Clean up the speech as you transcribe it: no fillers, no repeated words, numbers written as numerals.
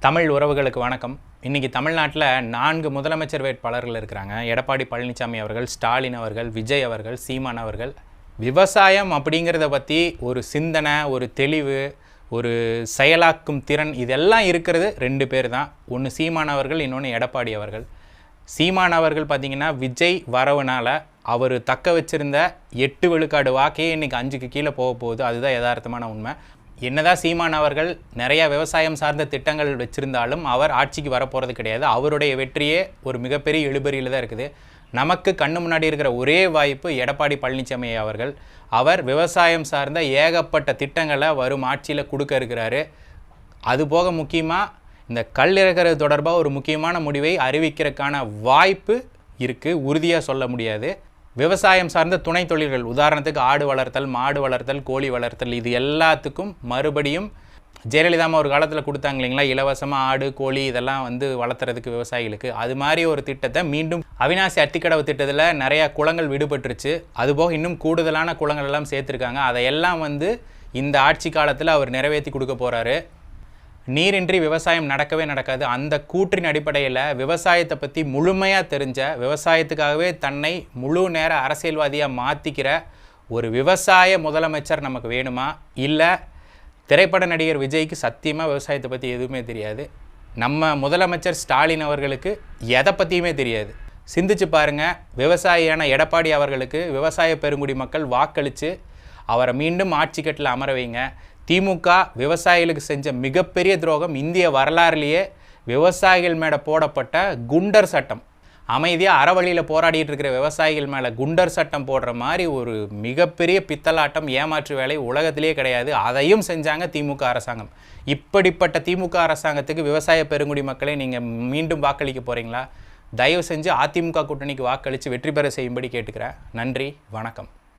தமிழ் உறவுகளுக்கு வணக்கம். இன்றைக்கி தமிழ்நாட்டில் 4 முதலமைச்சர் வேட்பாளர்கள் இருக்கிறாங்க. எடப்பாடி பழனிசாமி அவர்கள், ஸ்டாலின் அவர்கள், விஜய் அவர்கள், சீமான் அவர்கள். விவசாயம் அப்படிங்கிறத பற்றி ஒரு சிந்தனை, ஒரு தெளிவு, ஒரு செயலாக்கும் திறன் இதெல்லாம் இருக்கிறது 2 பேர் தான். ஒன்று சீமான் அவர்கள், இன்னொன்று எடப்பாடி அவர்கள். சீமான் அவர்கள் பார்த்திங்கன்னா விஜய் வரவுனால் அவர் தக்க வச்சுருந்த 8 விழுக்காடு வாக்கையே இன்றைக்கி 5க்கு கீழே போக போகுது. அதுதான் யதார்த்தமான உண்மை. என்னதான் சீமான் அவர்கள் நிறையா விவசாயம் சார்ந்த திட்டங்கள் வச்சுருந்தாலும் அவர் ஆட்சிக்கு வரப்போகிறது கிடையாது. அவருடைய வெற்றியே ஒரு மிகப்பெரிய இழுபறியில் தான் இருக்குது. நமக்கு கண்ணு முன்னாடி இருக்கிற ஒரே வாய்ப்பு எடப்பாடி பழனிசாமி அவர்கள். அவர் விவசாயம் சார்ந்த ஏகப்பட்ட திட்டங்களை வரும் ஆட்சியில் கொடுக்க இருக்கிறாரு. அதுபோக முக்கியமாக இந்த கல் இறக்கிறது தொடர்பாக ஒரு முக்கியமான முடிவை அறிவிக்கிறதுக்கான வாய்ப்பு இருக்குது, உறுதியாக சொல்ல முடியாது. விவசாயம் சார்ந்த துணை தொழில்கள், உதாரணத்துக்கு ஆடு வளர்த்தல், மாடு வளர்த்தல், கோழி வளர்த்தல், இது எல்லாத்துக்கும் மறுபடியும் ஜெயலலிதாமா ஒரு காலத்தில் கொடுத்தாங்க இல்லைங்களா, இலவசமாக ஆடு கோழி இதெல்லாம் வளர்த்துறதுக்கு விவசாயிகளுக்கு. அது மாதிரி ஒரு திட்டத்தை மீண்டும் அவிநாசி அத்திக்கடவு திட்டத்தில் நிறையா குளங்கள் விடுபட்டுருச்சு. அதுபோக இன்னும் கூடுதலான குளங்கள் எல்லாம் சேர்த்துருக்காங்க. அதையெல்லாம் இந்த ஆட்சி காலத்தில் அவர் நிறைவேற்றி கொடுக்க போகிறாரு. நீரின்றி விவசாயம் நடக்கவே நடக்காது. அந்த கூற்றின் அடிப்படையில் விவசாயத்தை பற்றி முழுமையாக தெரிஞ்ச, விவசாயத்துக்காகவே தன்னை முழு நேர அரசியல்வாதியாக மாற்றிக்கிற ஒரு விவசாய முதலமைச்சர் நமக்கு வேணுமா? இல்லை திரைப்பட நடிகர் விஜய்க்கு சத்தியமாக விவசாயத்தை பற்றி எதுவுமே தெரியாது. நம்ம முதலமைச்சர் ஸ்டாலின் அவர்களுக்கு எதை பற்றியுமே தெரியாது. சிந்திச்சு பாருங்கள். விவசாயியான எடப்பாடி அவர்களுக்கு விவசாய பெருங்குடி மக்கள் வாக்களித்து அவரை மீண்டும் ஆட்சி கட்டில் அமர வைங்க. திமுக விவசாயிகளுக்கு செஞ்ச மிகப்பெரிய துரோகம் இந்திய வரலாறுலேயே விவசாயிகள் மேலே போடப்பட்ட குண்டர் சட்டம். அமைதியாக அறவழியில் போராடிட்டு இருக்கிற விவசாயிகள் மேலே குண்டர் சட்டம் போடுற மாதிரி ஒரு மிகப்பெரிய பித்தலாட்டம், ஏமாற்று வேலை உலகத்திலே கிடையாது. அதையும் செஞ்சாங்க திமுக அரசாங்கம். இப்படிப்பட்ட திமுக அரசாங்கத்துக்கு விவசாய பெருங்குடி மக்களை நீங்கள் மீண்டும் வாக்களிக்க போகிறீங்களா? தயவு செஞ்சு அதிமுக கூட்டணிக்கு வாக்களித்து வெற்றி பெற செய்யும்படி கேட்டுக்கிறேன். நன்றி, வணக்கம்.